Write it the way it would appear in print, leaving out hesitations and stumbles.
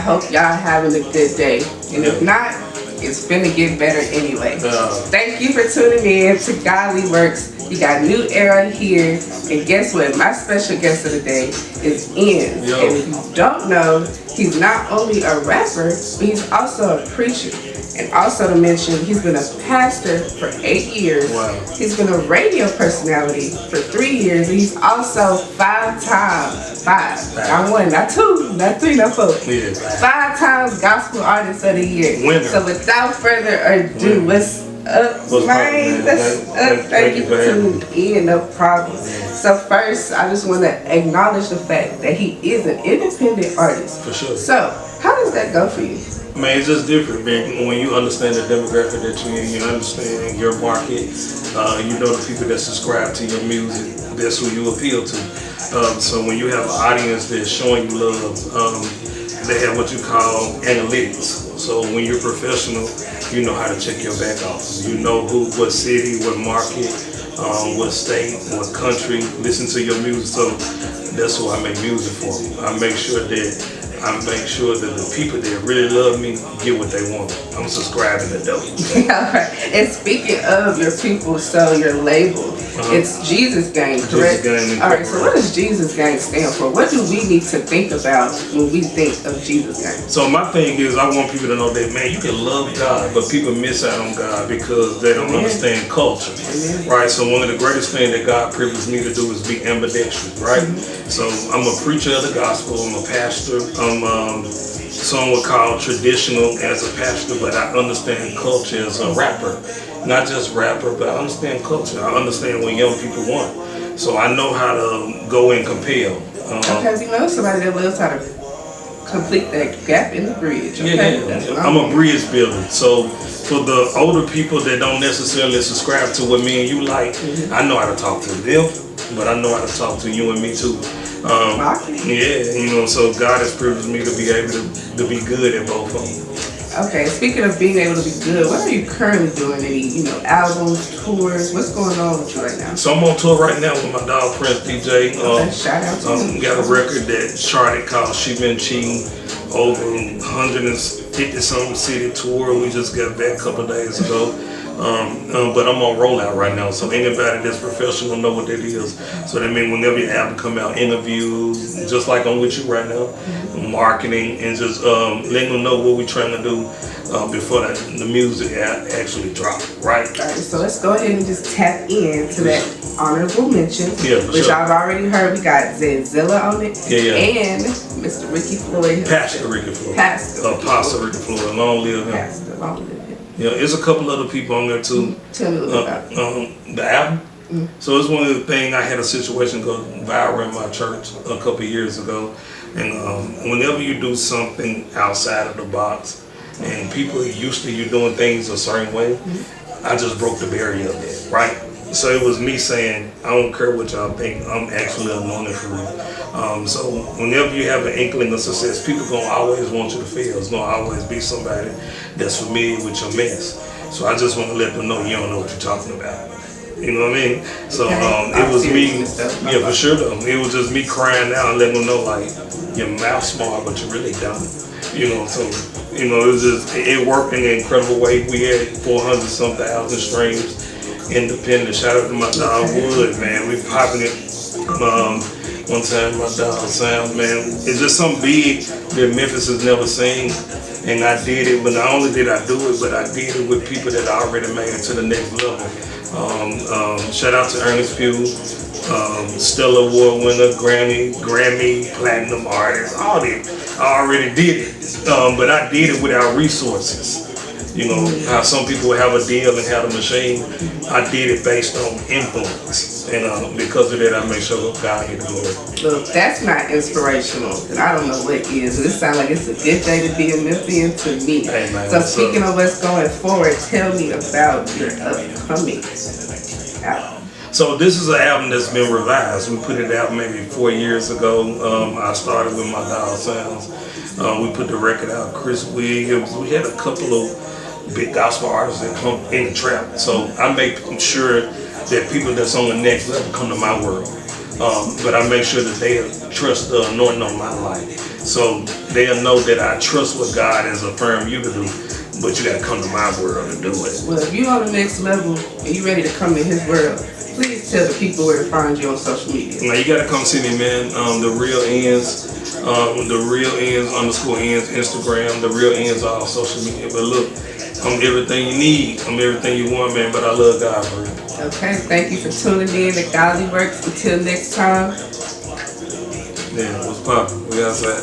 hope y'all having a good day. And if not, it's finna get better anyway. Thank you for tuning in to Godly Works. We got New Era here. And guess what? My special guest of the day is ENZ. And if you don't know, he's not only a rapper, but he's also a preacher. And also to mention, he's been a pastor for 8 years. Wow. He's been a radio personality for 3 years. And he's also five, not one, not two, not three, not four. Yeah. 5 times Gospel Artist of the Year. Winner. So without further ado, what's up, man? What's up? Thank you for tuning in, no problem. So first, I just want to acknowledge the fact that he is an independent artist. For sure. So, how does that go for you? Man, it's just different, man. When you understand the demographic that you're in, you understand your market, you know the people that subscribe to your music, that's who you appeal to. So when you have an audience that's showing you love, they have what you call analytics. So when you're professional, you know how to check your back office. You know who, what city, what market, what state, what country listen to your music. So that's who I make music for. I make sure that the people that really love me get what they want. I'm subscribing to dope. Alright. And speaking of your people, so your label, it's Jesus Gang, correct? Alright, so what does Jesus Gang stand for? What do we need to think about when we think of Jesus Gang? So my thing is, I want people to know that, man, you can love God, but people miss out on God because they don't understand culture. Right? So one of the greatest things that God privileged me to do is be ambidextrous, right? So I'm a preacher of the gospel, I'm a pastor, some would call traditional as a pastor, but I understand culture as a rapper. Not just rapper, but I understand culture. I understand what young people want. So I know how to go and compel. Because you know somebody that knows how to complete that gap in the bridge. Okay? Yeah. I'm a bridge builder. So for the older people that don't necessarily subscribe to what me and you like, I know how to talk to them, but I know how to talk to you and me too. So God has privileged me to be able to be good at both of them. Okay, speaking of being able to be good, what are you currently doing? Any, albums, tours? What's going on with you right now? So I'm on tour right now with my dog Prince DJ. Shout out to him. Got a record that charted called She Been Cheating, over 150 something city tour. We just got back a couple of days ago. But I'm on rollout right now, so anybody that's professional know what that is. So that means whenever your album come out, interviews, just like I'm with you right now, marketing, and just letting them know what we're trying to do before the music actually drop, right? All right, so let's go ahead and just tap into that honorable mention, which sure. I've already heard. We got Zenzilla on it, and Mr. Ricky Floyd. Pastor Ricky Floyd. Pastor Ricky Floyd. Long live him. Pastor, long live him. Yeah, there's a couple other people on there too. Tell me a little about it. The album. So it's one of the things. I had a situation go viral in my church a couple of years ago, and whenever you do something outside of the box, and people are used to you doing things a certain way, I just broke the barrier of that, right? So it was me saying, I don't care what y'all think, I'm actually anointed for real. So whenever you have an inkling of success, people gonna always want you to fail. It's gonna always be somebody that's familiar with your mess. So I just want to let them know you don't know what you're talking about. You know what I mean? So it was me, for sure though. It was just me crying out and letting them know, like, your mouth smart, but you really don't. So it was just, it worked in an incredible way. We had 400-some-thousand streams. Independent. Shout out to my dog Wood, man. We popping it. One time my dog Sound, man. It's just something big that Memphis has never seen. And I did it, but not only did I do it, but I did it with people that already made it to the next level. Shout out to Ernest Pugh, Stellar Award winner, Grammy, Platinum artist, all that. I already did it, but I did it without resources. How some people have a deal and have a machine. I did it based on influence. And because of that, I make sure God get the glory. Look, that's not inspirational, and I don't know what is. It sounds like it's a good day to be a Memphian to me. Hey, man, so speaking of what's going forward, tell me about your upcoming album. So this is an album that's been revised. We put it out maybe 4 years ago. I started with my dog Sounds. We put the record out, Chris Williams. We had a couple of big gospel artists that come in the trap. So I make sure that people that's on the next level come to my world. But I make sure that they trust the anointing on my life. So they'll know that I trust what God has affirmed you to do, but you gotta come to my world to do it. Well, if you're on the next level and you're ready to come to his world, please tell the people where to find you on social media. Now you gotta come see me, man. The real ENZ, _ENZ Instagram, the real ENZ all social media. But look, I'm everything you need. I'm everything you want, man. But I love God for you. Okay, thank you for tuning in to Godly Works. Until next time. Yeah, what's poppin'? We outside.